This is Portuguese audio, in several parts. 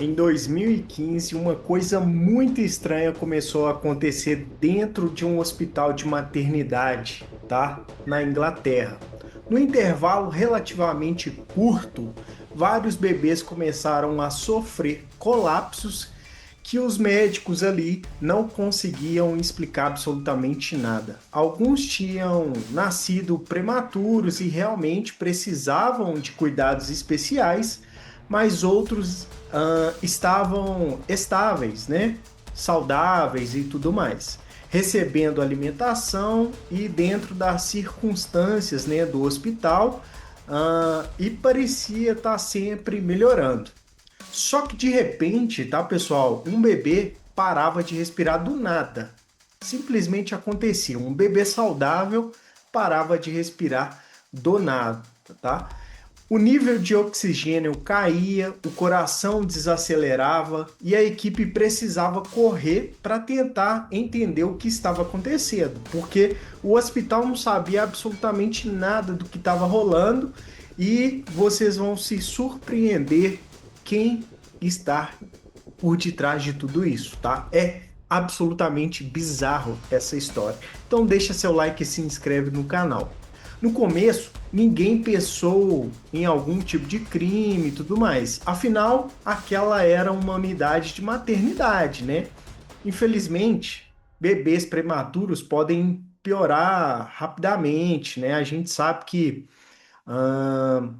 Em 2015, uma coisa muito estranha começou a acontecer dentro de um hospital de maternidade, tá? Na Inglaterra. No intervalo relativamente curto, vários bebês começaram a sofrer colapsos que os médicos ali não conseguiam explicar absolutamente nada. Alguns tinham nascido prematuros e realmente precisavam de cuidados especiais, mas outros estavam estáveis, né? Saudáveis e tudo mais, recebendo alimentação e dentro das circunstâncias, né, do hospital, e parecia estar sempre melhorando. Só que de repente, tá, pessoal, um bebê parava de respirar do nada. Simplesmente acontecia. Um bebê saudável parava de respirar do nada, tá? O nível de oxigênio caía, o coração desacelerava e a equipe precisava correr para tentar entender o que estava acontecendo, porque o hospital não sabia absolutamente nada do que estava rolando e vocês vão se surpreender quem está por detrás de tudo isso, tá? É absolutamente bizarro essa história. Então deixa seu like e se inscreve no canal. No começo, ninguém pensou em algum tipo de crime e tudo mais. Afinal, aquela era uma unidade de maternidade, né? Infelizmente, bebês prematuros podem piorar rapidamente, né? A gente sabe que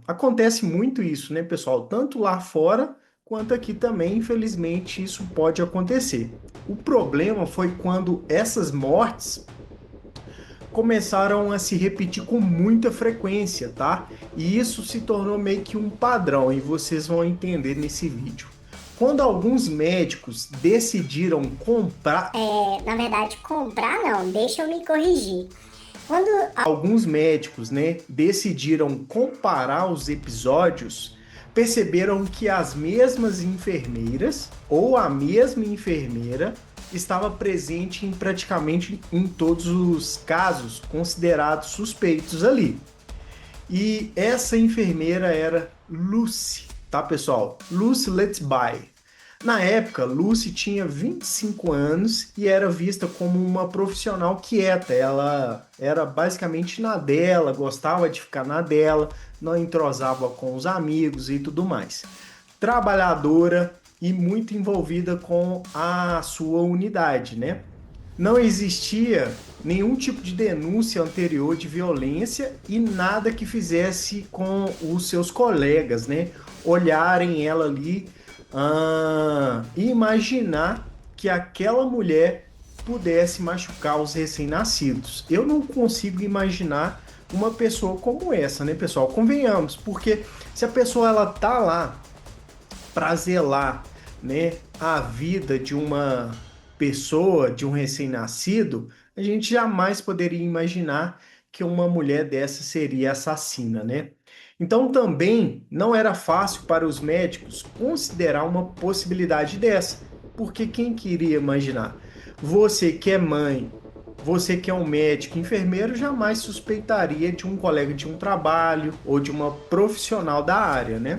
acontece muito isso, né, pessoal? Tanto lá fora quanto aqui também, infelizmente, isso pode acontecer. O problema foi quando essas mortes começaram a se repetir com muita frequência, tá? E isso se tornou meio que um padrão e vocês vão entender nesse vídeo. Quando alguns médicos decidiram comprar, Na verdade, comprar não, deixa eu me corrigir. Quando alguns médicos, né, decidiram comparar os episódios, perceberam que as mesmas enfermeiras ou a mesma enfermeira estava presente em praticamente em todos os casos considerados suspeitos ali. E essa enfermeira era Lucy, tá, pessoal? Lucy Let's Buy. Na época, Lucy tinha 25 anos e era vista como uma profissional quieta. Ela era basicamente na dela, gostava de ficar na dela, não entrosava com os amigos e tudo mais. Trabalhadora e muito envolvida com a sua unidade, né? Não existia nenhum tipo de denúncia anterior de violência e nada que fizesse com os seus colegas, né, olharem ela ali e imaginar que aquela mulher pudesse machucar os recém-nascidos. Eu não consigo imaginar uma pessoa como essa, né, pessoal? Convenhamos, porque se a pessoa ela tá lá para zelar, né, a vida de uma pessoa, de um recém-nascido, a gente jamais poderia imaginar que uma mulher dessa seria assassina, né? Então também não era fácil para os médicos considerar uma possibilidade dessa, porque quem queria imaginar? Você que é mãe, você que é um médico, enfermeiro, jamais suspeitaria de um colega de um trabalho ou de uma profissional da área, né?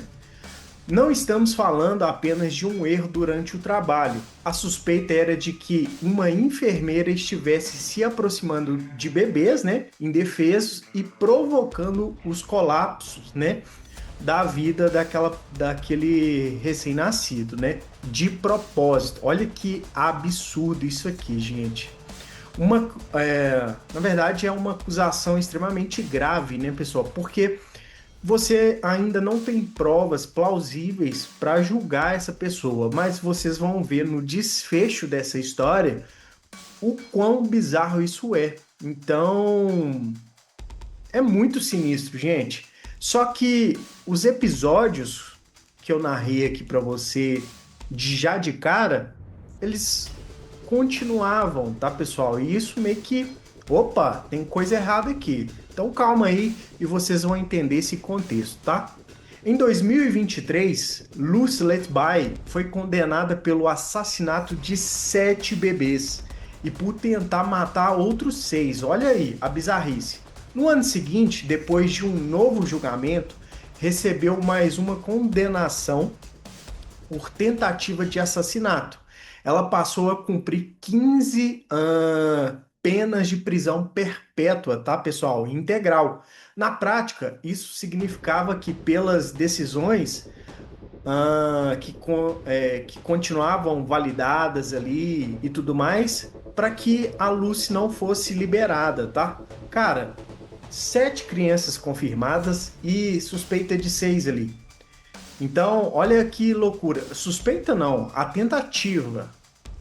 Não estamos falando apenas de um erro durante o trabalho. A suspeita era de que uma enfermeira estivesse se aproximando de bebês, né, indefesos e provocando os colapsos, né, da vida daquele recém-nascido, né, de propósito. Olha que absurdo isso aqui, gente. Na verdade, é uma acusação extremamente grave, né, pessoal? Porque você ainda não tem provas plausíveis para julgar essa pessoa, mas vocês vão ver no desfecho dessa história o quão bizarro isso é. Então, é muito sinistro, gente. Só que os episódios que eu narrei aqui para você já de cara, eles continuavam, tá, pessoal? E isso meio que, opa, tem coisa errada aqui. Então calma aí e vocês vão entender esse contexto, tá? Em 2023, Lucy Letby foi condenada pelo assassinato de 7 bebês e por tentar matar outros 6. Olha aí a bizarrice. No ano seguinte, depois de um novo julgamento, recebeu mais uma condenação por tentativa de assassinato. Ela passou a cumprir 15 penas de prisão perpétua, tá, pessoal? Integral. Na prática, isso significava que pelas decisões que continuavam validadas ali e tudo mais, para que a Lucy não fosse liberada, tá? Cara, 7 crianças confirmadas e suspeita de 6 ali. Então, olha que loucura. Suspeita não, a tentativa.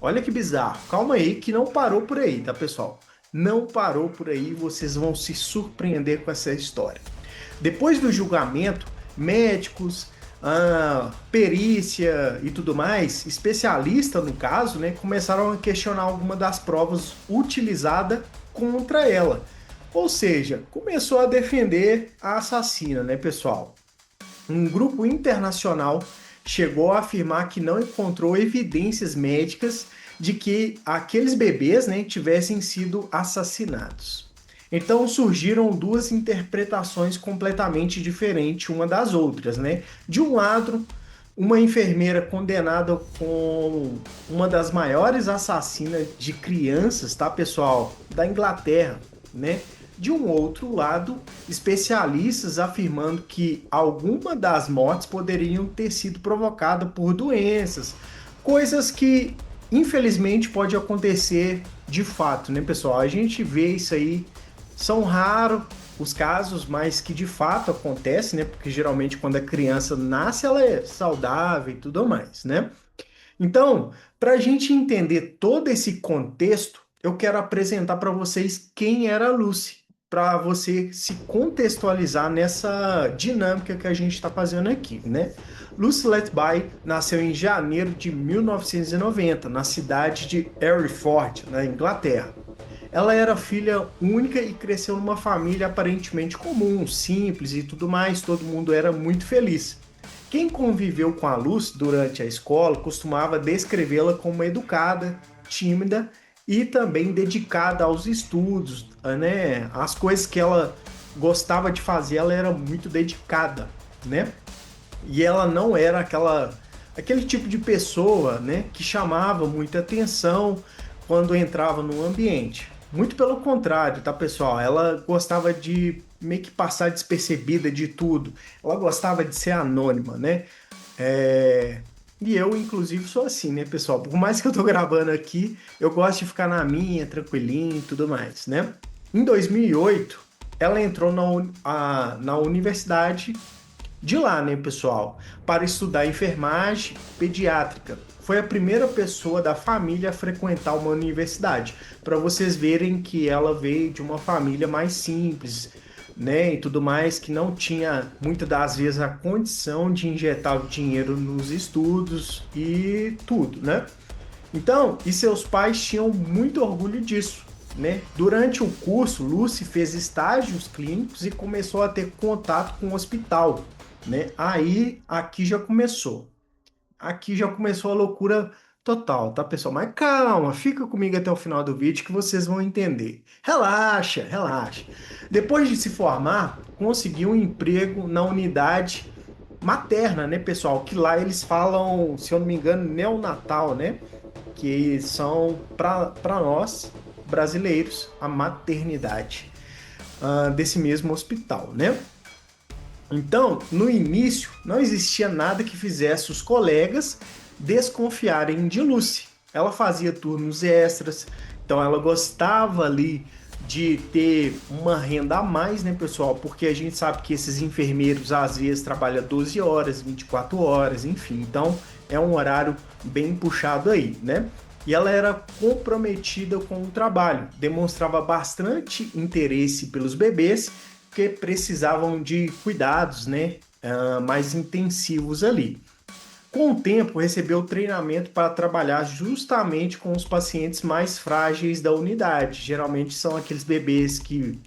Olha que bizarro. Calma aí que não parou por aí, tá, pessoal? Não parou por aí, vocês vão se surpreender com essa história. Depois do julgamento, médicos, perícia e tudo mais, especialistas no caso, né, começaram a questionar alguma das provas utilizadas contra ela. Ou seja, começou a defender a assassina, né, pessoal? Um grupo internacional chegou a afirmar que não encontrou evidências médicas de que aqueles bebês, né, tivessem sido assassinados. Então surgiram duas interpretações completamente diferentes uma das outras, né? De um lado, uma enfermeira condenada com uma das maiores assassinas de crianças, tá, pessoal, da Inglaterra, né? De um outro lado, especialistas afirmando que alguma das mortes poderiam ter sido provocadas por doenças, coisas que infelizmente pode acontecer de fato, né, pessoal? A gente vê isso aí, são raros os casos, mas que de fato acontece, né? Porque geralmente quando a criança nasce, ela é saudável e tudo mais, né? Então, para a gente entender todo esse contexto, eu quero apresentar para vocês quem era a Lucy, para você se contextualizar nessa dinâmica que a gente está fazendo aqui, né? Lucy Letby nasceu em janeiro de 1990, na cidade de Hereford, na Inglaterra. Ela era filha única e cresceu numa família aparentemente comum, simples e tudo mais, todo mundo era muito feliz. Quem conviveu com a Lucy durante a escola costumava descrevê-la como educada, tímida e também dedicada aos estudos, né? As coisas que ela gostava de fazer, ela era muito dedicada, né? E ela não era aquele tipo de pessoa, né, que chamava muita atenção quando entrava no ambiente. Muito pelo contrário, tá, pessoal? Ela gostava de meio que passar despercebida de tudo. Ela gostava de ser anônima, né? E eu, inclusive, sou assim, né, pessoal? Por mais que eu tô gravando aqui, eu gosto de ficar na minha, tranquilinho e tudo mais, né? Em 2008, ela entrou na universidade de lá, né, pessoal? Para estudar enfermagem pediátrica. Foi a primeira pessoa da família a frequentar uma universidade. Para vocês verem que ela veio de uma família mais simples, né, e tudo mais, que não tinha muitas das vezes a condição de injetar o dinheiro nos estudos e tudo, né? Então, e seus pais tinham muito orgulho disso, né? Durante o curso, Lucy fez estágios clínicos e começou a ter contato com o hospital, né? Aí, aqui já começou. Aqui já começou a loucura total, tá, pessoal? Mas calma, fica comigo até o final do vídeo que vocês vão entender. Relaxa, relaxa. Depois de se formar, conseguiu um emprego na unidade materna, né, pessoal? Que lá eles falam, se eu não me engano, neonatal, né? Que são, para nós, brasileiros, a maternidade desse mesmo hospital, né? Então, no início, não existia nada que fizesse os colegas desconfiarem de Lucy. Ela fazia turnos extras, então ela gostava ali de ter uma renda a mais, né, pessoal? Porque a gente sabe que esses enfermeiros às vezes trabalham 12 horas, 24 horas, enfim. Então, é um horário bem puxado aí, né? E ela era comprometida com o trabalho, demonstrava bastante interesse pelos bebês que precisavam de cuidados, né, mais intensivos ali. Com o tempo, recebeu treinamento para trabalhar justamente com os pacientes mais frágeis da unidade. Geralmente são aqueles bebês que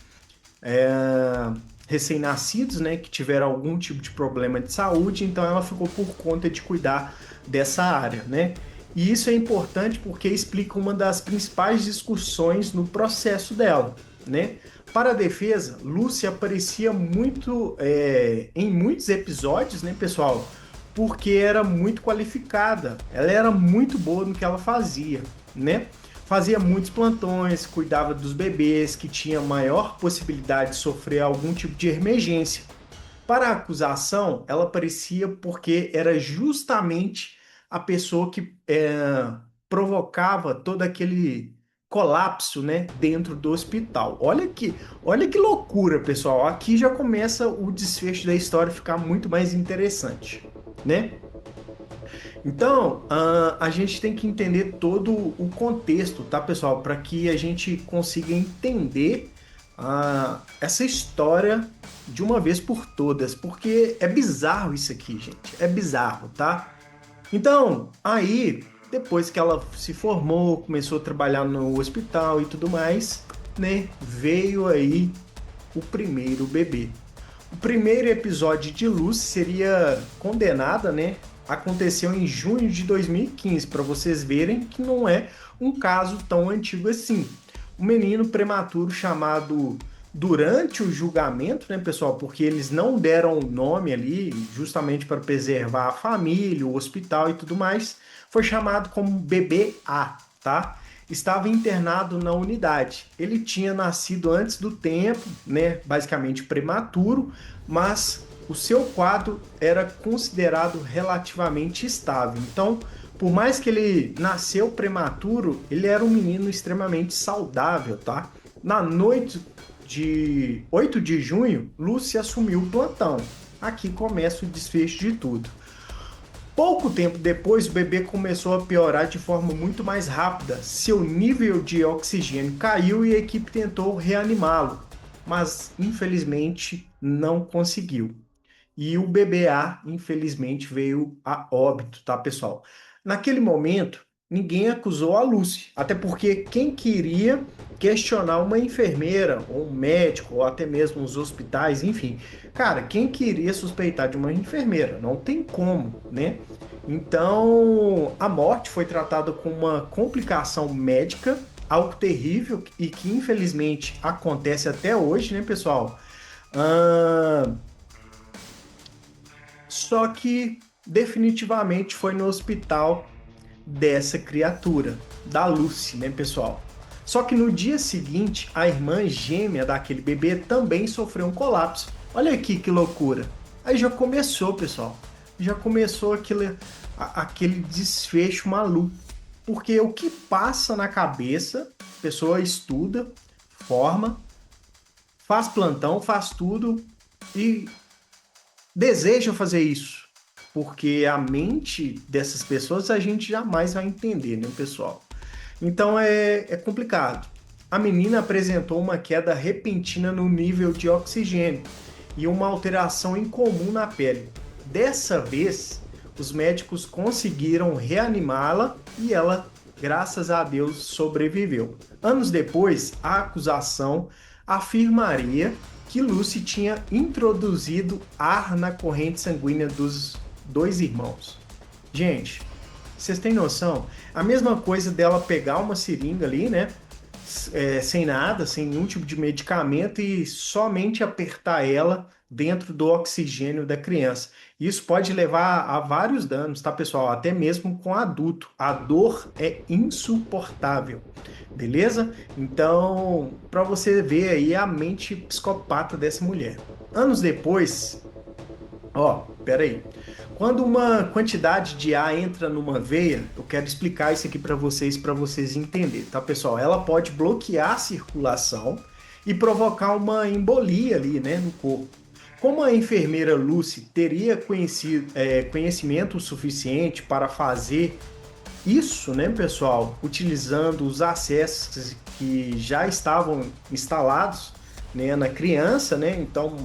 recém-nascidos, né, que tiveram algum tipo de problema de saúde, então ela ficou por conta de cuidar dessa área, né? E isso é importante porque explica uma das principais discussões no processo dela, né? Para a defesa, Lucy aparecia muito em muitos episódios, né, pessoal, porque era muito qualificada, ela era muito boa no que ela fazia, né? Fazia muitos plantões, cuidava dos bebês que tinham maior possibilidade de sofrer algum tipo de emergência. Para a acusação, ela aparecia porque era justamente a pessoa que provocava todo aquele colapso, né, dentro do hospital. Olha que loucura, pessoal. Aqui já começa o desfecho da história ficar muito mais interessante, né? Então, a gente tem que entender todo o contexto, tá, pessoal? Para que a gente consiga entender essa história de uma vez por todas, porque é bizarro isso aqui, gente. É bizarro, tá? Então, aí, depois que ela se formou, começou a trabalhar no hospital e tudo mais, né? Veio aí o primeiro bebê. O primeiro episódio de Lucy seria condenada, né? Aconteceu em junho de 2015, para vocês verem que não é um caso tão antigo assim. Um menino prematuro chamado durante o julgamento, né, pessoal? Porque eles não deram nome ali, justamente para preservar a família, o hospital e tudo mais, foi chamado como bebê A, tá? Estava internado na unidade. Ele tinha nascido antes do tempo, né, basicamente prematuro, mas o seu quadro era considerado relativamente estável. Então, por mais que ele nasceu prematuro, ele era um menino extremamente saudável, tá? Na noite de 8 de junho, Lucy assumiu o plantão. Aqui começa o desfecho de tudo. Pouco tempo depois, o bebê começou a piorar de forma muito mais rápida. Seu nível de oxigênio caiu e a equipe tentou reanimá-lo, mas infelizmente não conseguiu. E o bebê A, infelizmente, veio a óbito, tá, pessoal? Naquele momento, ninguém acusou a Lucy, até porque quem queria questionar uma enfermeira, ou um médico, ou até mesmo os hospitais, enfim. Cara, quem queria suspeitar de uma enfermeira? Não tem como, né? Então, a morte foi tratada como uma complicação médica, algo terrível e que infelizmente acontece até hoje, né, pessoal? Ah, Só que definitivamente foi no hospital dessa criatura, da Lucy, né, pessoal? Só que no dia seguinte, a irmã gêmea daquele bebê também sofreu um colapso. Olha aqui que loucura. Aí já começou, pessoal. Já começou aquele desfecho maluco. Porque o que passa na cabeça, a pessoa estuda, forma, faz plantão, faz tudo e deseja fazer isso, porque a mente dessas pessoas a gente jamais vai entender, né, pessoal? Então é complicado. A menina apresentou uma queda repentina no nível de oxigênio e uma alteração incomum na pele. Dessa vez, os médicos conseguiram reanimá-la e ela, graças a Deus, sobreviveu. Anos depois, a acusação afirmaria que Lucy tinha introduzido ar na corrente sanguínea dos dois irmãos. Gente, vocês têm noção? A mesma coisa dela pegar uma seringa ali, né? Sem nada, sem nenhum tipo de medicamento e somente apertar ela dentro do oxigênio da criança. Isso pode levar a vários danos, tá, pessoal? Até mesmo com adulto. A dor é insuportável, beleza? Então, para você ver aí a mente psicopata dessa mulher. Anos depois, ó, peraí. Quando uma quantidade de ar entra numa veia, eu quero explicar isso aqui para vocês entenderem, tá, pessoal? Ela pode bloquear a circulação e provocar uma embolia ali, né, no corpo. Como a enfermeira Lucy teria conhecimento suficiente para fazer isso, né, pessoal, utilizando os acessos que já estavam instalados, né, na criança, né, então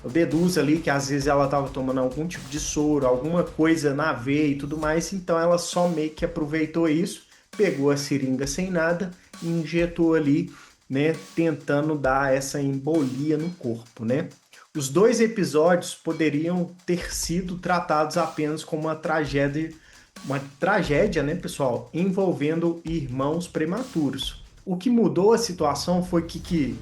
eu deduzo ali que às vezes ela estava tomando algum tipo de soro, alguma coisa na veia e tudo mais, então ela só meio que aproveitou isso, pegou a seringa sem nada e injetou ali, né, tentando dar essa embolia no corpo, né. Os dois episódios poderiam ter sido tratados apenas como uma tragédia, né, pessoal, envolvendo irmãos prematuros. O que mudou a situação foi que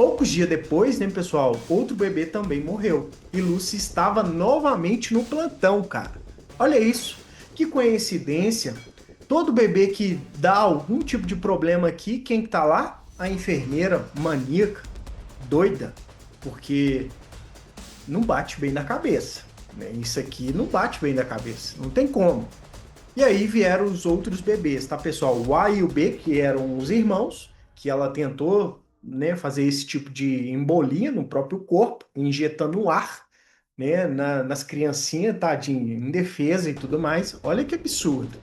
Poucos dias depois, né, pessoal, outro bebê também morreu. E Lucy estava novamente no plantão, cara. Olha isso, que coincidência. Todo bebê que dá algum tipo de problema aqui, quem que tá lá? A enfermeira maníaca, doida, porque não bate bem na cabeça, né? Isso aqui não bate bem na cabeça, não tem como. E aí vieram os outros bebês, tá, pessoal? O A e o B, que eram os irmãos, que ela tentou, né, fazer esse tipo de embolia no próprio corpo, injetando ar, né, nas criancinhas, tadinho, indefesa e tudo mais. Olha que absurdo.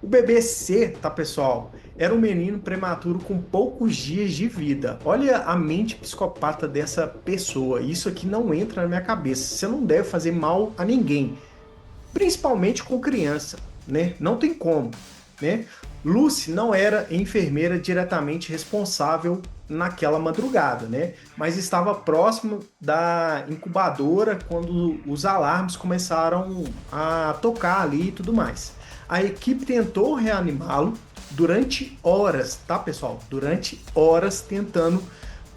O bebê C, tá, pessoal? Era um menino prematuro com poucos dias de vida. Olha a mente psicopata dessa pessoa. Isso aqui não entra na minha cabeça. Você não deve fazer mal a ninguém, principalmente com criança, né? Não tem como, né? Lucy não era enfermeira diretamente responsável naquela madrugada, né? Mas estava próximo da incubadora quando os alarmes começaram a tocar ali e tudo mais. A equipe tentou reanimá-lo durante horas, tá, pessoal? Durante horas tentando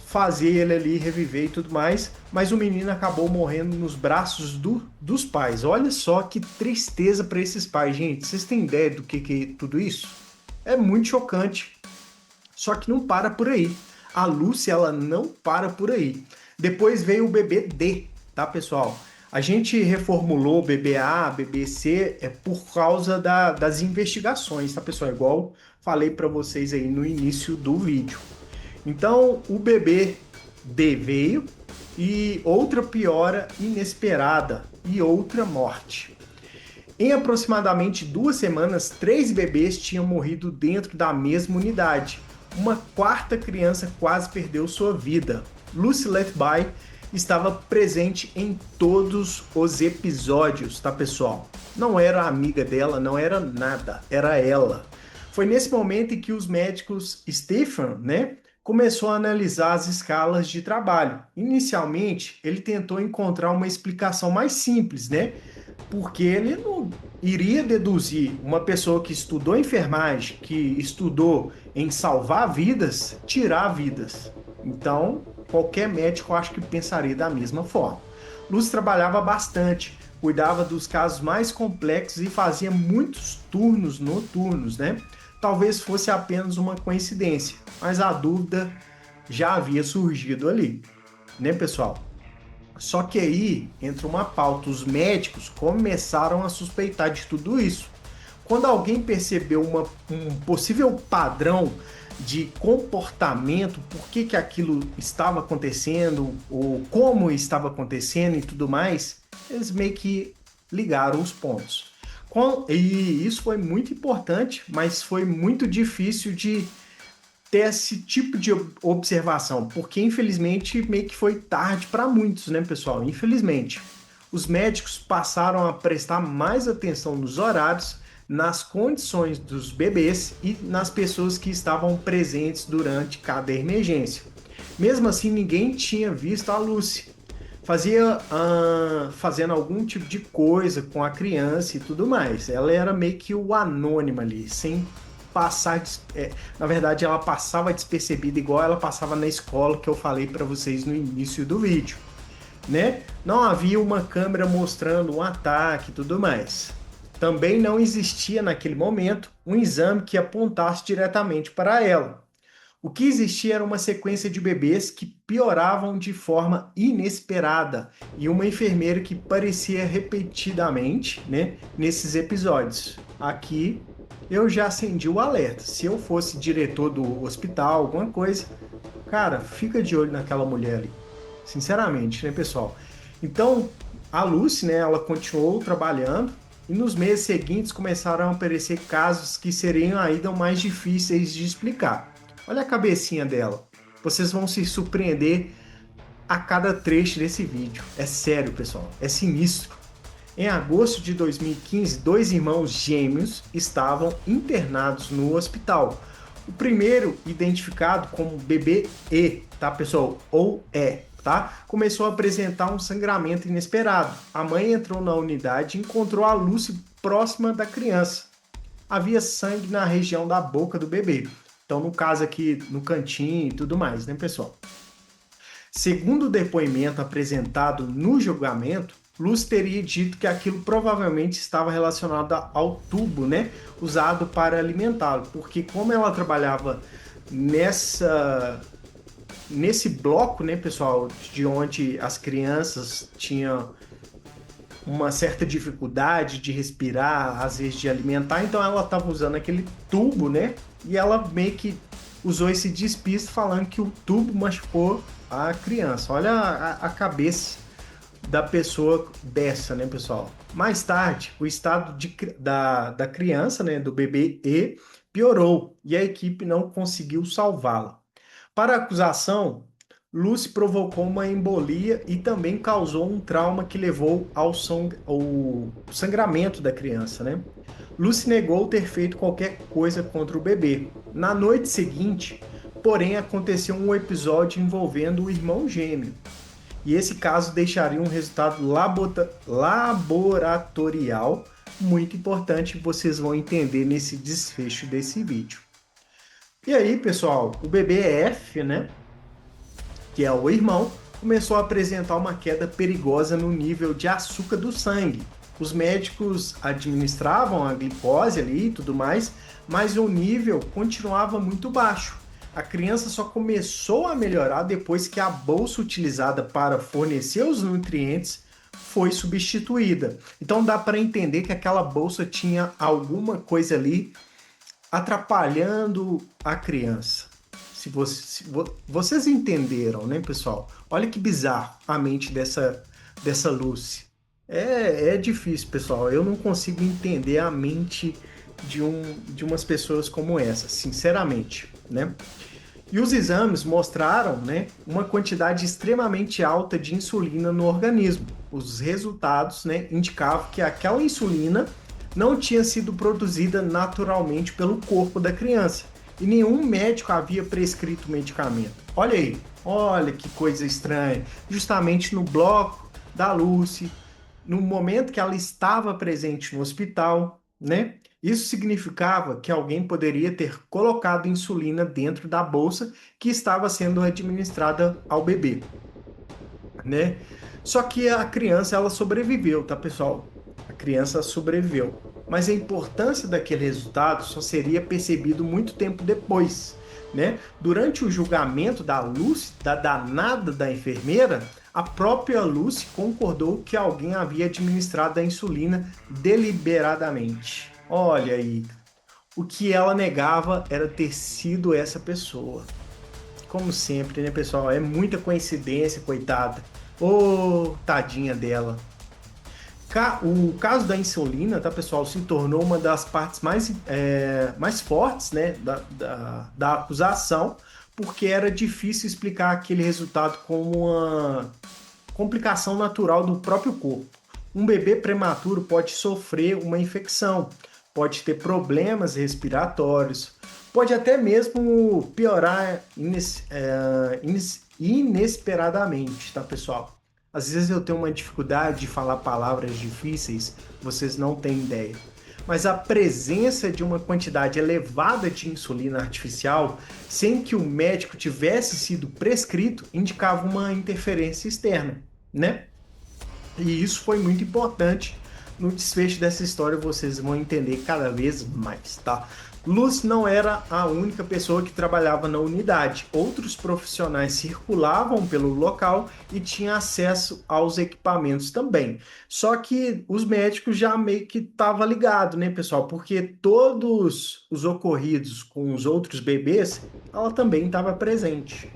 fazer ele ali reviver e tudo mais, mas o menino acabou morrendo nos braços dos pais. Olha só que tristeza para esses pais, gente. Vocês têm ideia do que é tudo isso? É muito chocante. Só que não para por aí. A Lucy, ela não para por aí. Depois veio o bebê D, tá, pessoal? A gente reformulou bebê A, bebê C por causa das investigações, tá, pessoal? Igual falei para vocês aí no início do vídeo. Então, o bebê D veio e outra piora inesperada e outra morte. Em aproximadamente 2 semanas, 3 bebês tinham morrido dentro da mesma unidade. Uma quarta criança quase perdeu sua vida. Lucy Lethby estava presente em todos os episódios, tá, pessoal? Não era amiga dela, não era nada, era ela. Foi nesse momento em que os médicos Stephen, né, começou a analisar as escalas de trabalho. Inicialmente, ele tentou encontrar uma explicação mais simples, né? Porque ele não iria deduzir uma pessoa que estudou enfermagem, que estudou em salvar vidas, tirar vidas. Então, qualquer médico acho que pensaria da mesma forma. Luz trabalhava bastante, cuidava dos casos mais complexos e fazia muitos turnos noturnos, né? Talvez fosse apenas uma coincidência, mas a dúvida já havia surgido ali, né, pessoal? Só que aí entra uma pauta, os médicos começaram a suspeitar de tudo isso. Quando alguém percebeu um possível padrão de comportamento, por que aquilo estava acontecendo, ou como estava acontecendo e tudo mais, eles meio que ligaram os pontos. E isso foi muito importante, mas foi muito difícil de ter esse tipo de observação, porque infelizmente meio que foi tarde para muitos, né, pessoal? Infelizmente. Os médicos passaram a prestar mais atenção nos horários, nas condições dos bebês e nas pessoas que estavam presentes durante cada emergência. Mesmo assim, ninguém tinha visto a Lucy. Fazendo algum tipo de coisa com a criança e tudo mais. Ela era meio que o anônima ali, sem passar. Na verdade, ela passava despercebida, igual ela passava na escola que eu falei para vocês no início do vídeo, né? Não havia uma câmera mostrando um ataque e tudo mais. Também não existia naquele momento um exame que apontasse diretamente para ela. O que existia era uma sequência de bebês que pioravam de forma inesperada e uma enfermeira que parecia repetidamente, né, nesses episódios. Aqui eu já acendi o alerta. Se eu fosse diretor do hospital, alguma coisa, cara, fica de olho naquela mulher ali. Sinceramente, né, pessoal? Então, a Lucy, né, ela continuou trabalhando e nos meses seguintes começaram a aparecer casos que seriam ainda mais difíceis de explicar. Olha a cabecinha dela. Vocês vão se surpreender a cada trecho desse vídeo. É sério, pessoal. É sinistro. Em agosto de 2015, 2 irmãos gêmeos estavam internados no hospital. O primeiro, identificado como bebê E, tá, pessoal? Ou E, tá? Começou a apresentar um sangramento inesperado. A mãe entrou na unidade e encontrou a Lucy próxima da criança. Havia sangue na região da boca do bebê. Então, no caso aqui, no cantinho e tudo mais, né, pessoal? Segundo o depoimento apresentado no julgamento, Lucy teria dito que aquilo provavelmente estava relacionado ao tubo, né, usado para alimentá-lo, porque como ela trabalhava nesse bloco, né, pessoal, de onde as crianças tinham uma certa dificuldade de respirar, às vezes de alimentar, então ela estava usando aquele tubo, né? E ela meio que usou esse despiste falando que o tubo machucou a criança. Olha a cabeça da pessoa dessa, né, pessoal? Mais tarde, o estado da criança, né, do bebê E, piorou e a equipe não conseguiu salvá-la. Para a acusação, Lucy provocou uma embolia e também causou um trauma que levou ao sangramento da criança, né? Lucy negou ter feito qualquer coisa contra o bebê. Na noite seguinte, porém, aconteceu um episódio envolvendo o irmão gêmeo. E esse caso deixaria um resultado laboratorial muito importante, vocês vão entender nesse desfecho desse vídeo. E aí, pessoal, o bebê F, né, que é o irmão, começou a apresentar uma queda perigosa no nível de açúcar do sangue. Os médicos administravam a glicose ali e tudo mais, mas o nível continuava muito baixo. A criança só começou a melhorar depois que a bolsa utilizada para fornecer os nutrientes foi substituída. Então dá para entender que aquela bolsa tinha alguma coisa ali atrapalhando a criança. Se vocês entenderam, né, pessoal? Olha que bizarro a mente dessa Lucy. É difícil, pessoal. Eu não consigo entender a mente de umas pessoas como essa, sinceramente, né? E os exames mostraram, né, uma quantidade extremamente alta de insulina no organismo. Os resultados, né, indicavam que aquela insulina não tinha sido produzida naturalmente pelo corpo da criança e nenhum médico havia prescrito medicamento. Olha aí, olha que coisa estranha. Justamente no bloco da Lucy, no momento que ela estava presente no hospital, né? Isso significava que alguém poderia ter colocado insulina dentro da bolsa que estava sendo administrada ao bebê, né? Só que a criança, ela sobreviveu, tá, pessoal? A criança sobreviveu. Mas a importância daquele resultado só seria percebido muito tempo depois, né? Durante o julgamento da Lucy, da danada da enfermeira, a própria Lucy concordou que alguém havia administrado a insulina deliberadamente. Olha aí, o que ela negava era ter sido essa pessoa. Como sempre, né, pessoal? É muita coincidência, coitada. Ô, tadinha dela. O caso da insulina, tá, pessoal, se tornou uma das partes mais fortes, né, da acusação, porque era difícil explicar aquele resultado como uma complicação natural do próprio corpo. Um bebê prematuro pode sofrer uma infecção, pode ter problemas respiratórios, pode até mesmo piorar inesperadamente, tá, pessoal? Às vezes eu tenho uma dificuldade de falar palavras difíceis, vocês não têm ideia. Mas a presença de uma quantidade elevada de insulina artificial, sem que o médico tivesse sido prescrito, indicava uma interferência externa, né? E isso foi muito importante. No desfecho dessa história vocês vão entender cada vez mais, tá? Lucy não era a única pessoa que trabalhava na unidade. Outros profissionais circulavam pelo local e tinham acesso aos equipamentos também. Só que os médicos já meio que estavam ligados, né, pessoal? Porque todos os ocorridos com os outros bebês, ela também estava presente.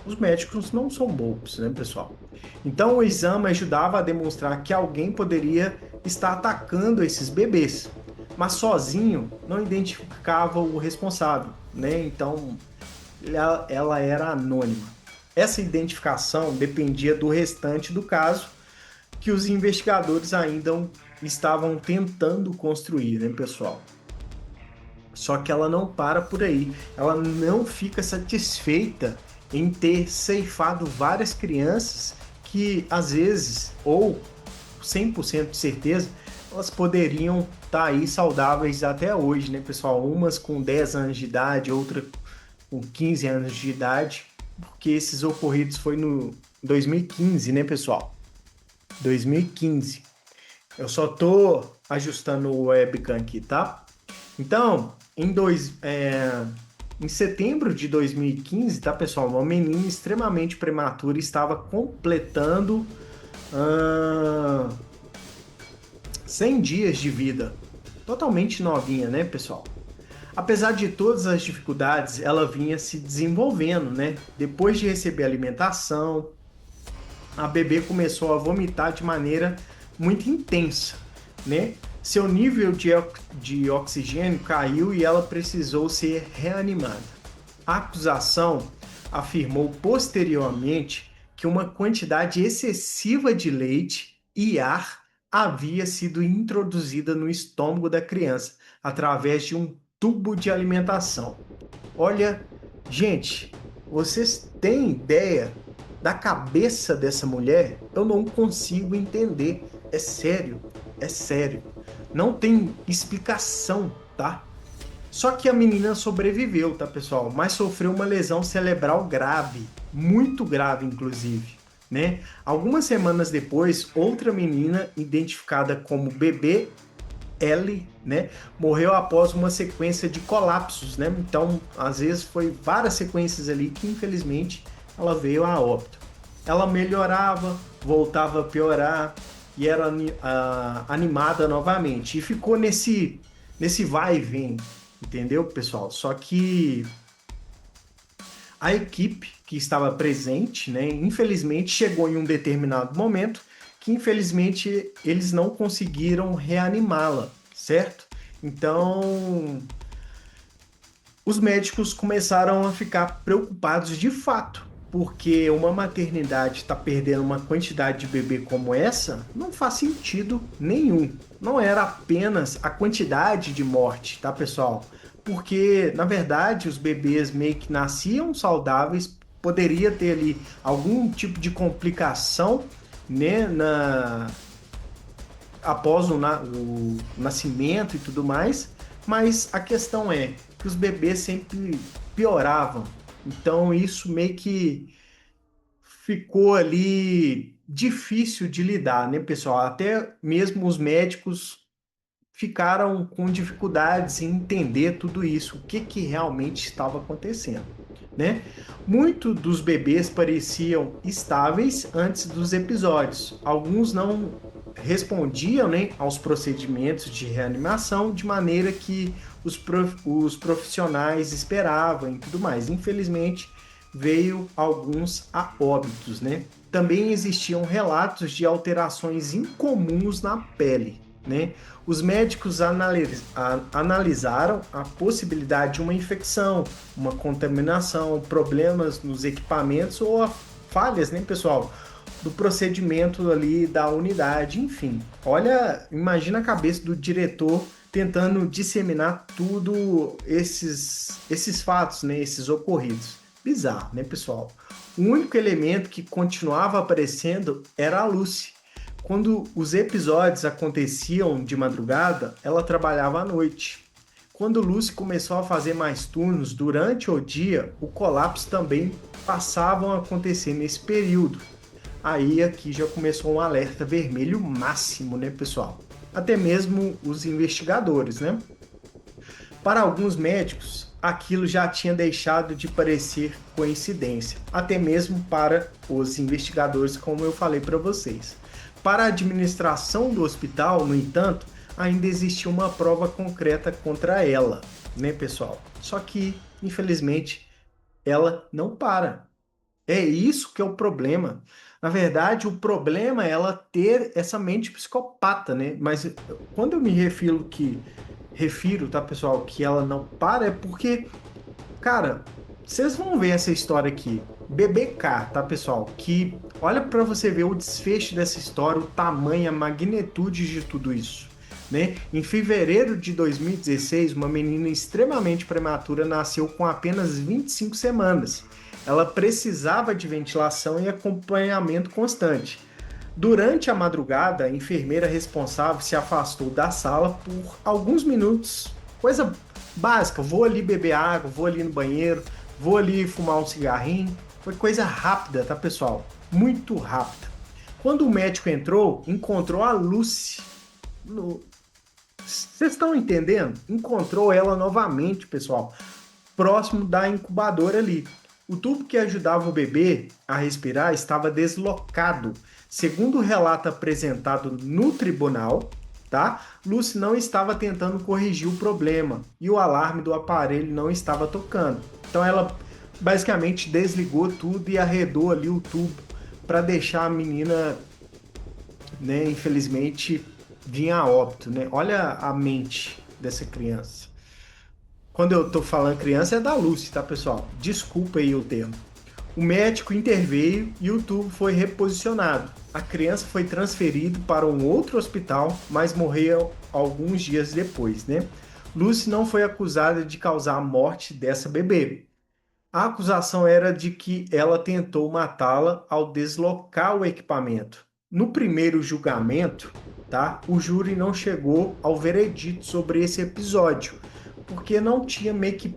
Os médicos não são bobos, né, pessoal? Então o exame ajudava a demonstrar que alguém poderia estar atacando esses bebês, mas sozinho não identificava o responsável, né? Então ela era anônima. Essa identificação dependia do restante do caso que os investigadores ainda estavam tentando construir, né, pessoal? Só que ela não para por aí. Ela não fica satisfeita em ter ceifado várias crianças que às vezes, ou 100% de certeza, elas poderiam estar aí saudáveis até hoje, né, pessoal? Umas com 10 anos de idade, outra com 15 anos de idade. porque esses ocorridos foi no 2015, né, pessoal? 2015. Eu só tô ajustando o webcam aqui, tá? Então, em setembro de 2015, tá, pessoal? Uma menina extremamente prematura estava completando ah, 100 dias de vida. Totalmente novinha, né, pessoal? Apesar de todas as dificuldades, ela vinha se desenvolvendo, né? Depois de receber alimentação, a bebê começou a vomitar de maneira muito intensa, né? Seu nível de oxigênio caiu e ela precisou ser reanimada. A acusação afirmou posteriormente que uma quantidade excessiva de leite e ar havia sido introduzida no estômago da criança através de um tubo de alimentação. Olha, gente, vocês têm ideia da cabeça dessa mulher? Eu não consigo entender. É sério, é sério. Não tem explicação, tá? Só que a menina sobreviveu, tá, pessoal? Mas sofreu uma lesão cerebral grave, muito grave, inclusive, né? Algumas semanas depois, outra menina, identificada como bebê Ellie, né, morreu após uma sequência de colapsos, né? Então, às vezes foi várias sequências ali que infelizmente ela veio a óbito. Ela melhorava, voltava a piorar e era animada novamente e ficou nesse vai e vem, entendeu, pessoal? Só que a equipe que estava presente, né, infelizmente chegou em um determinado momento que infelizmente eles não conseguiram reanimá-la, certo? Então, os médicos começaram a ficar preocupados de fato, porque uma maternidade está perdendo uma quantidade de bebê como essa não faz sentido nenhum. Não era apenas a quantidade de morte, tá, pessoal? Porque, na verdade, os bebês meio que nasciam saudáveis, poderia ter ali algum tipo de complicação, né, após o nascimento e tudo mais, mas a questão é que os bebês sempre pioravam. Então isso meio que ficou ali difícil de lidar, né, pessoal? Até mesmo os médicos ficaram com dificuldades em entender tudo isso, o que que realmente estava acontecendo, né? Muitos dos bebês pareciam estáveis antes dos episódios. Alguns não respondiam, né, aos procedimentos de reanimação de maneira que os profissionais esperavam e tudo mais. Infelizmente, veio alguns a óbitos, né? Também existiam relatos de alterações incomuns na pele, né? Os médicos analisaram a possibilidade de uma infecção, uma contaminação, problemas nos equipamentos ou falhas, né, pessoal, do procedimento ali da unidade, enfim. Olha, imagina a cabeça do diretor tentando disseminar tudo esses fatos, né, esses ocorridos. Bizarro, né, pessoal? O único elemento que continuava aparecendo era a Lucy. Quando os episódios aconteciam de madrugada, ela trabalhava à noite. Quando Lucy começou a fazer mais turnos durante o dia, o colapso também passavam a acontecer nesse período. Aí aqui já começou um alerta vermelho máximo, né, pessoal? Até mesmo os investigadores, né? Para alguns médicos, aquilo já tinha deixado de parecer coincidência, até mesmo para os investigadores, como eu falei para vocês. Para a administração do hospital, no entanto, ainda existia uma prova concreta contra ela, né, pessoal? Só que, infelizmente, ela não para. É isso que é o problema. Na verdade, o problema é ela ter essa mente psicopata, né? Mas quando eu me refiro, tá, pessoal, que ela não para, é porque, cara, vocês vão ver essa história aqui. BBK, tá, pessoal? Que olha para você ver o desfecho dessa história, o tamanho, a magnitude de tudo isso, né? Em fevereiro de 2016, uma menina extremamente prematura nasceu com apenas 25 semanas. Ela precisava de ventilação e acompanhamento constante. Durante a madrugada, a enfermeira responsável se afastou da sala por alguns minutos. Coisa básica, vou ali beber água, vou ali no banheiro, vou ali fumar um cigarrinho, Foi coisa rápida, tá, pessoal? Muito rápida. Quando o médico entrou, encontrou a Lucy. Vocês estão entendendo? Encontrou ela novamente, pessoal, próximo da incubadora ali. O tubo que ajudava o bebê a respirar estava deslocado. Segundo o relato apresentado no tribunal, tá? Lucy não estava tentando corrigir o problema e o alarme do aparelho não estava tocando. Então ela basicamente desligou tudo e arredou ali o tubo para deixar a menina, né, infelizmente, vir a óbito, né? Olha a mente dessa criança. Quando eu tô falando criança é da Lucy, tá, pessoal? Desculpa aí o termo. O médico interveio e o tubo foi reposicionado. A criança foi transferida para um outro hospital, mas morreu alguns dias depois, né? Lucy não foi acusada de causar a morte dessa bebê. A acusação era de que ela tentou matá-la ao deslocar o equipamento. No primeiro julgamento, tá? O júri não chegou ao veredito sobre esse episódio, porque não tinha meio que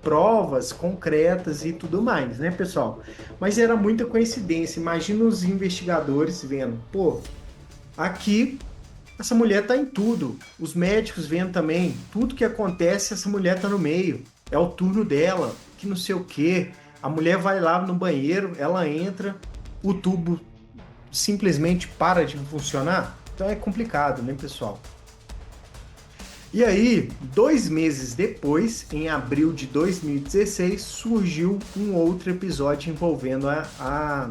provas concretas e tudo mais, né, pessoal? Mas era muita coincidência. Imagina os investigadores vendo, pô, aqui essa mulher tá em tudo. Os médicos vendo também, tudo que acontece, essa mulher tá no meio. É o turno dela, que não sei o quê. A mulher vai lá no banheiro, ela entra, o tubo simplesmente para de funcionar. Então é complicado, né, pessoal? E aí, 2 meses depois, em abril de 2016, surgiu um outro episódio envolvendo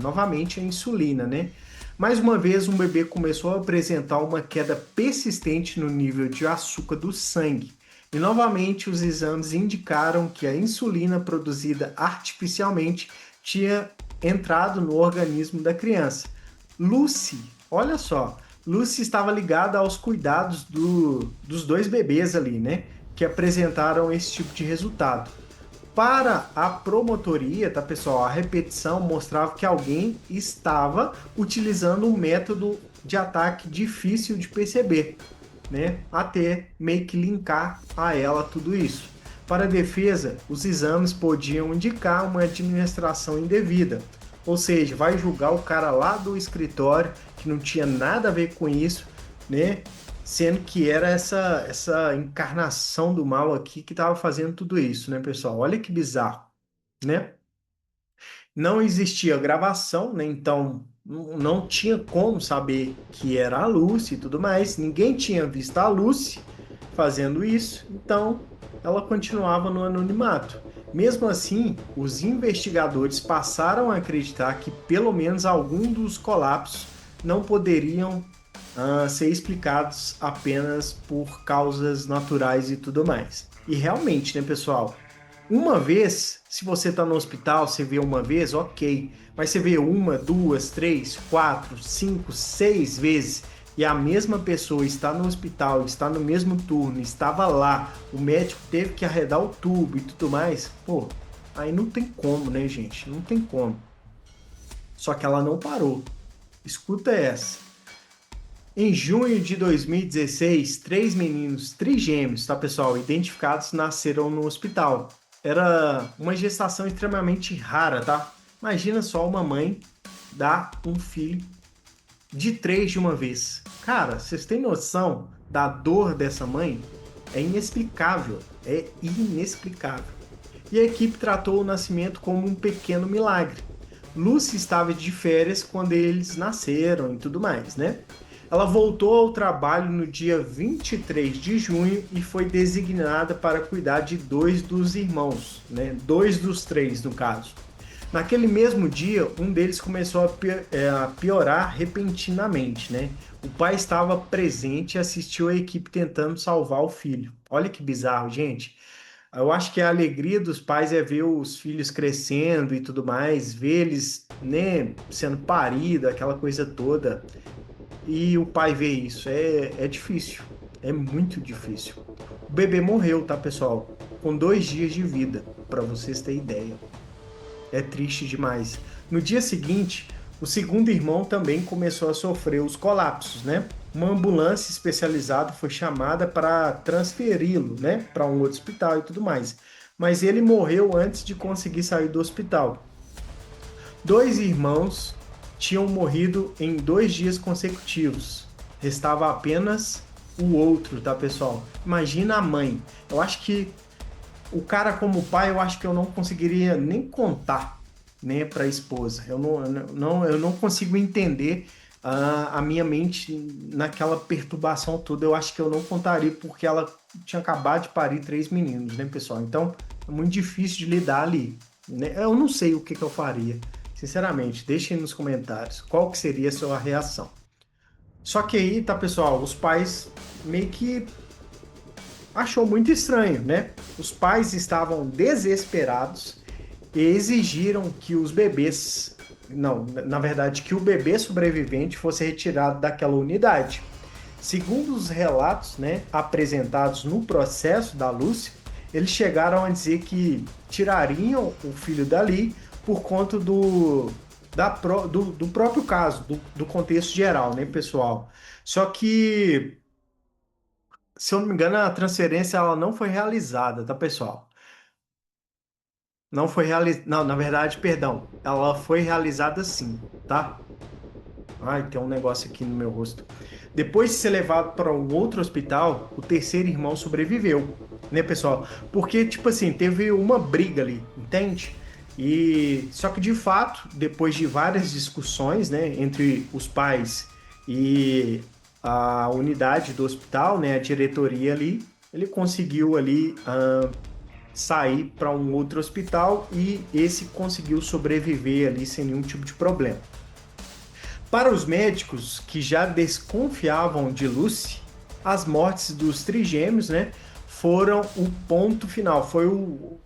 novamente a insulina, né? Mais uma vez, um bebê começou a apresentar uma queda persistente no nível de açúcar do sangue. E novamente, os exames indicaram que a insulina produzida artificialmente tinha entrado no organismo da criança. Lucy, olha só, Lucy estava ligada aos cuidados dos dois bebês ali, né? Que apresentaram esse tipo de resultado. Para a promotoria, tá, pessoal? A repetição mostrava que alguém estava utilizando um método de ataque difícil de perceber, né? Até meio que linkar a ela tudo isso. Para a defesa, os exames podiam indicar uma administração indevida, ou seja, vai julgar o cara lá do escritório que não tinha nada a ver com isso, né? Sendo que era essa encarnação do mal aqui que estava fazendo tudo isso, né, pessoal? Olha que bizarro, né? Não existia gravação, né? Então não tinha como saber que era a Lucy e tudo mais. Ninguém tinha visto a Lucy fazendo isso, então ela continuava no anonimato. Mesmo assim, os investigadores passaram a acreditar que pelo menos algum dos colapsos não poderiam ser explicados apenas por causas naturais e tudo mais. E realmente, né, pessoal? Uma vez, se você está no hospital, você vê uma vez, ok. Mas você vê uma, duas, três, quatro, cinco, 6 vezes e a mesma pessoa está no hospital, está no mesmo turno, estava lá, o médico teve que arredar o tubo e tudo mais, pô, aí não tem como, né, gente? Não tem como. Só que ela não parou. Escuta essa. Em junho de 2016, 3 meninos trigêmeos, tá, pessoal, identificados nasceram no hospital. Era uma gestação extremamente rara, tá? Imagina só uma mãe dar um filho de 3 de uma vez. Cara, vocês têm noção da dor dessa mãe? É inexplicável, é inexplicável. E a equipe tratou o nascimento como um pequeno milagre. Lucy estava de férias quando eles nasceram e tudo mais, né? Ela voltou ao trabalho no dia 23 de junho e foi designada para cuidar de 2 dos irmãos, né? 2 dos 3, no caso. Naquele mesmo dia, um deles começou a piorar repentinamente, né? O pai estava presente e assistiu a equipe tentando salvar o filho. Olha que bizarro, gente. Eu acho que a alegria dos pais é ver os filhos crescendo e tudo mais, ver eles, né, sendo paridos, aquela coisa toda. E o pai vê isso. É difícil. É muito difícil. O bebê morreu, tá, pessoal? Com 2 dias de vida, para vocês terem ideia. É triste demais. No dia seguinte, o segundo irmão também começou a sofrer os colapsos, né? Uma ambulância especializada foi chamada para transferi-lo, né, para um outro hospital e tudo mais. Mas ele morreu antes de conseguir sair do hospital. Dois irmãos tinham morrido em 2 dias consecutivos. Restava apenas o outro, tá, pessoal? Imagina a mãe. Eu acho que o cara como pai, eu acho que eu não conseguiria nem contar, né, para a esposa. Eu não consigo entender a minha mente naquela perturbação toda. Eu acho que eu não contaria porque ela tinha acabado de parir 3 meninos, né, pessoal? Então é muito difícil de lidar ali, né? Eu não sei o que eu faria, sinceramente. Deixem nos comentários qual que seria a sua reação. Só que aí, tá, pessoal, os pais meio que achou muito estranho, né? Os pais estavam desesperados e exigiram que os bebês, não, na verdade, que o bebê sobrevivente fosse retirado daquela unidade. Segundo os relatos, né, apresentados no processo da Lucy, eles chegaram a dizer que tirariam o filho dali por conta do próprio caso, do contexto geral, né, pessoal? Só que, se eu não me engano, a transferência ela não foi realizada, tá, pessoal? Não foi realizada. Não, na verdade, perdão. Ela foi realizada sim, tá? Ai, tem um negócio aqui no meu rosto. Depois de ser levado para um outro hospital, o terceiro irmão sobreviveu, né, pessoal? Porque, tipo assim, teve uma briga ali, entende? E só que de fato, depois de várias discussões, né, entre os pais e a unidade do hospital, né, a diretoria ali, ele conseguiu ali sair para um outro hospital e esse conseguiu sobreviver ali sem nenhum tipo de problema. Para os médicos que já desconfiavam de Lucy, as mortes dos trigêmeos, né, foram o ponto final, foi o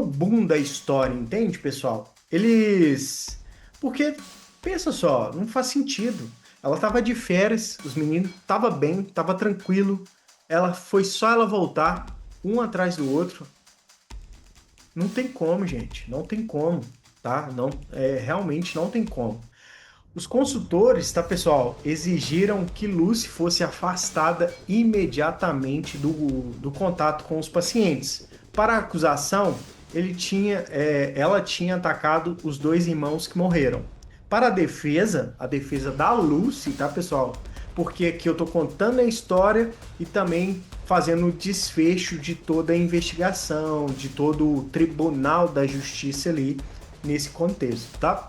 boom da história, entende, pessoal? Eles. Porque, pensa só, não faz sentido. Ela estava de férias, os meninos tava bem, tava tranquilo. Ela foi só ela voltar, um atrás do outro. Não tem como, gente. Não tem como, tá? Não, realmente não tem como. Os consultores, tá, pessoal, exigiram que Lucy fosse afastada imediatamente do contato com os pacientes. Para a acusação, ela tinha atacado os dois irmãos que morreram. Para a defesa da Lucy, tá, pessoal? Porque aqui eu tô contando a história e também fazendo o desfecho de toda a investigação, de todo o tribunal da justiça ali nesse contexto, tá?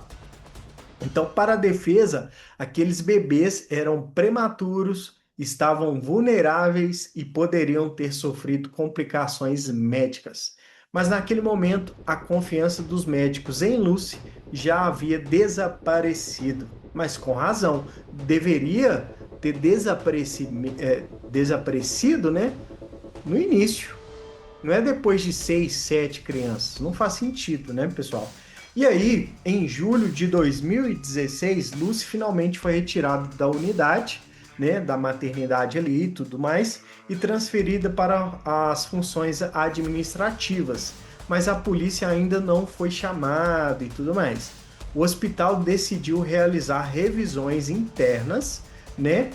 Então, para a defesa, aqueles bebês eram prematuros, estavam vulneráveis e poderiam ter sofrido complicações médicas. Mas naquele momento, a confiança dos médicos em Lucy já havia desaparecido. Mas com razão, deveria ter desaparecido, né? No início. Não é depois de 6, 7 crianças. Não faz sentido, né, pessoal? E aí, em julho de 2016, Lucy finalmente foi retirada da unidade, né, da maternidade ali e tudo mais, e transferida para as funções administrativas. Mas a polícia ainda não foi chamada e tudo mais. O hospital decidiu realizar revisões internas, né,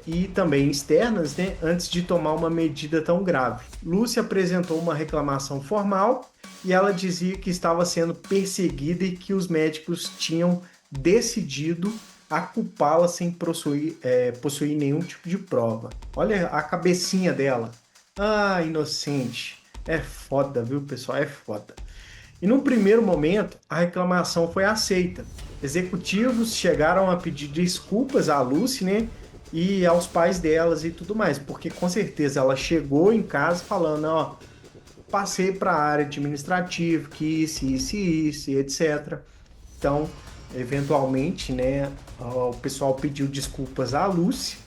e também externas, né, antes de tomar uma medida tão grave. Lúcia apresentou uma reclamação formal e ela dizia que estava sendo perseguida e que os médicos tinham decidido a culpá-la sem possuir nenhum tipo de prova. Olha a cabecinha dela. Ah, inocente. É foda, viu, pessoal? É foda. E num primeiro momento, a reclamação foi aceita. Executivos chegaram a pedir desculpas à Lucy, né? E aos pais delas e tudo mais, porque com certeza ela chegou em casa falando, ó, passei para a área administrativa, que isso, e etc. Então, eventualmente, né, o pessoal pediu desculpas à Lucy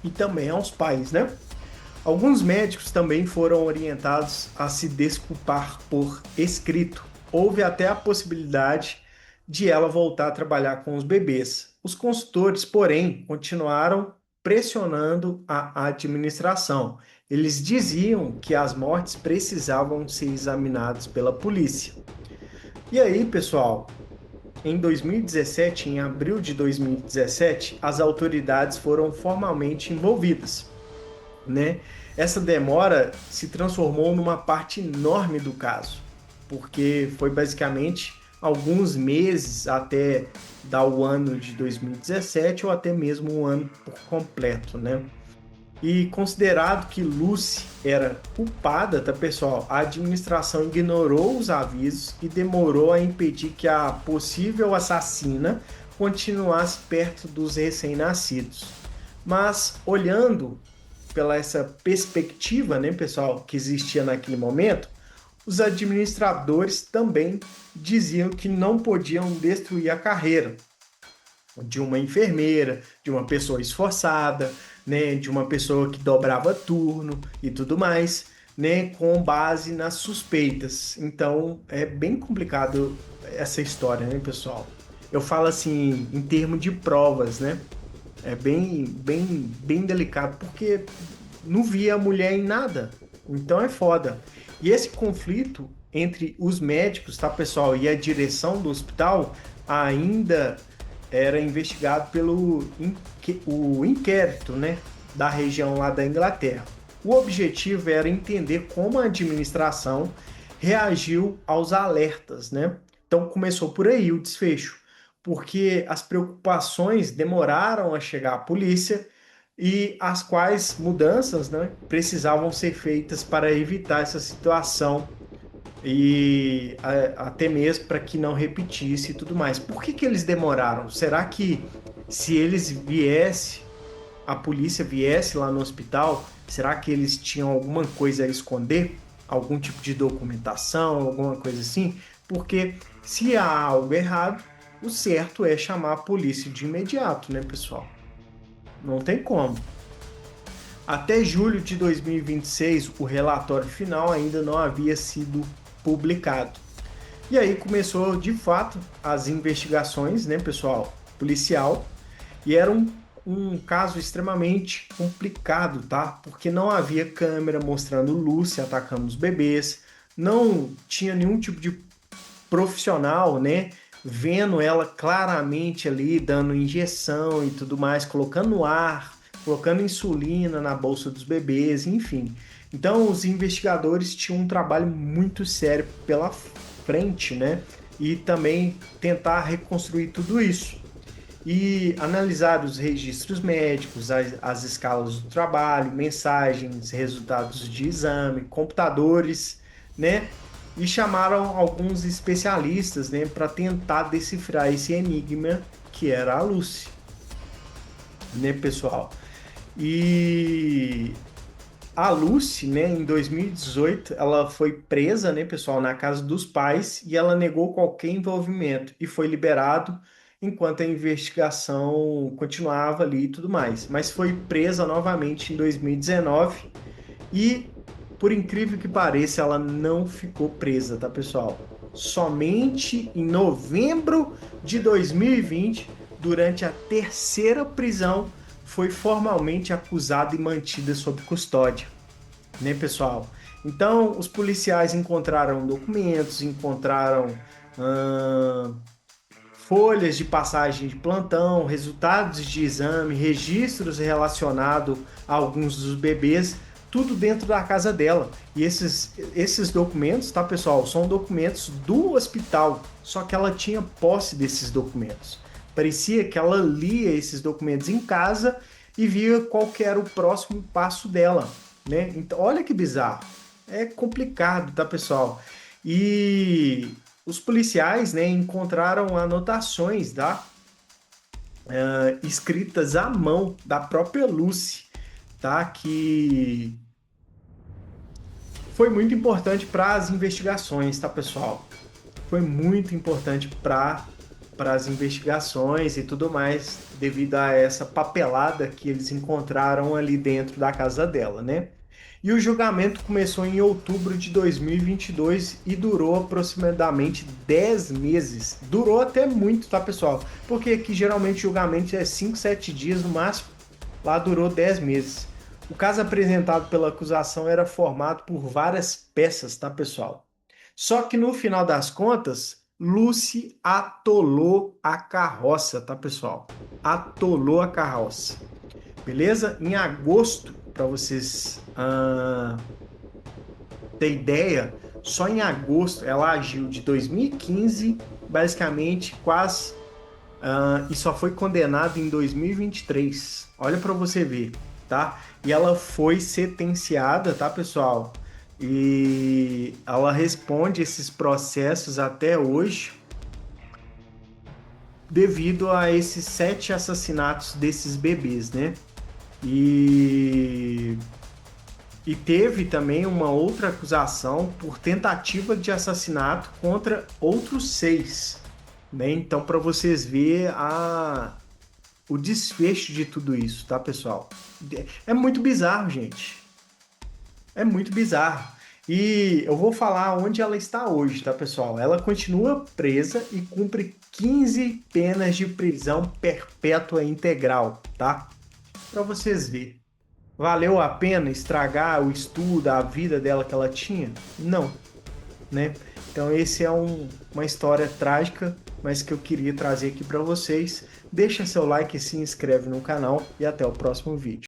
e também aos pais, né? Alguns médicos também foram orientados a se desculpar por escrito. Houve até a possibilidade de ela voltar a trabalhar com os bebês. Os consultores, porém, continuaram pressionando a administração. Eles diziam que as mortes precisavam ser examinadas pela polícia. E aí, pessoal, em 2017, em abril de 2017, as autoridades foram formalmente envolvidas, né? Essa demora se transformou numa parte enorme do caso, porque foi basicamente alguns meses até dar o ano de 2017 ou até mesmo um ano por completo, né? E considerado que Lucy era culpada, tá, pessoal? A administração ignorou os avisos e demorou a impedir que a possível assassina continuasse perto dos recém-nascidos. Mas olhando pela essa perspectiva, né, pessoal, que existia naquele momento, os administradores também diziam que não podiam destruir a carreira de uma enfermeira, de uma pessoa esforçada, né, de uma pessoa que dobrava turno e tudo mais, né, com base nas suspeitas. Então é bem complicado essa história, né, pessoal? Eu falo assim em termos de provas, né? É bem delicado porque não via a mulher em nada. Então é foda. E esse conflito entre os médicos, tá, pessoal, e a direção do hospital ainda era investigado pelo o inquérito, né, da região lá da Inglaterra. O objetivo era entender como a administração reagiu aos alertas, né? Então começou por aí o desfecho, porque as preocupações demoraram a chegar à polícia e as quais mudanças, né, precisavam ser feitas para evitar essa situação e até mesmo para que não repetisse e tudo mais. Por que que eles demoraram? Será que se eles viessem, a polícia viesse lá no hospital, será que eles tinham alguma coisa a esconder? Algum tipo de documentação, alguma coisa assim? Porque se há algo errado, o certo é chamar a polícia de imediato, né, pessoal? Não tem como. Até julho de 2026, o relatório final ainda não havia sido publicado. E aí começou, de fato, as investigações, né, pessoal, policial, e era um caso extremamente complicado, tá? Porque não havia câmera mostrando Lucy atacando os bebês, não tinha nenhum tipo de profissional, né, vendo ela claramente ali, dando injeção e tudo mais, colocando ar, colocando insulina na bolsa dos bebês, enfim. Então, os investigadores tinham um trabalho muito sério pela frente, né? E também tentar reconstruir tudo isso. E analisar os registros médicos, as escalas do trabalho, mensagens, resultados de exame, computadores, né? E chamaram alguns especialistas, né, para tentar decifrar esse enigma que era a Lucy, né, pessoal? E a Lucy, né, em 2018, ela foi presa, né, pessoal, na casa dos pais e ela negou qualquer envolvimento e foi liberado enquanto a investigação continuava ali e tudo mais. Mas foi presa novamente em 2019 e, por incrível que pareça, ela não ficou presa, tá, pessoal? Somente em novembro de 2020, durante a terceira prisão, foi formalmente acusada e mantida sob custódia, né, pessoal? Então, os policiais encontraram documentos, encontraram folhas de passagem de plantão, resultados de exame, registros relacionados a alguns dos bebês, tudo dentro da casa dela. E esses documentos, tá, pessoal, são documentos do hospital, só que ela tinha posse desses documentos. Parecia que ela lia esses documentos em casa e via qual que era o próximo passo dela, né? Então, olha que bizarro. É complicado, tá, pessoal? E os policiais, né, encontraram anotações, tá? Escritas à mão da própria Lucy, tá? Que foi muito importante para as investigações, tá, pessoal? Foi muito importante para as investigações e tudo mais, devido a essa papelada que eles encontraram ali dentro da casa dela, né? E o julgamento começou em outubro de 2022 e durou aproximadamente 10 meses. Durou até muito, tá, pessoal? Porque aqui geralmente o julgamento é 5, 7 dias no máximo. Lá durou 10 meses. O caso apresentado pela acusação era formado por várias peças, tá, pessoal? Só que no final das contas, Lucy atolou a carroça, tá, pessoal? Atolou a carroça. Beleza? Em agosto, para vocês ter ideia, só em agosto ela agiu de 2015, basicamente quase e só foi condenada em 2023. Olha para você ver, tá? E ela foi sentenciada, tá, pessoal? E ela responde esses processos até hoje devido a esses 7 assassinatos desses bebês, né? E teve também uma outra acusação por tentativa de assassinato contra outros 6, né? Então, para vocês verem o desfecho de tudo isso, tá, pessoal? É muito bizarro, gente. É muito bizarro. E eu vou falar onde ela está hoje, tá, pessoal? Ela continua presa e cumpre 15 penas de prisão perpétua integral, tá? Para vocês verem. Valeu a pena estragar o estudo, a vida dela que ela tinha? Não, né? Então esse é uma história trágica, mas que eu queria trazer aqui para vocês. Deixa seu like, se inscreve no canal e até o próximo vídeo.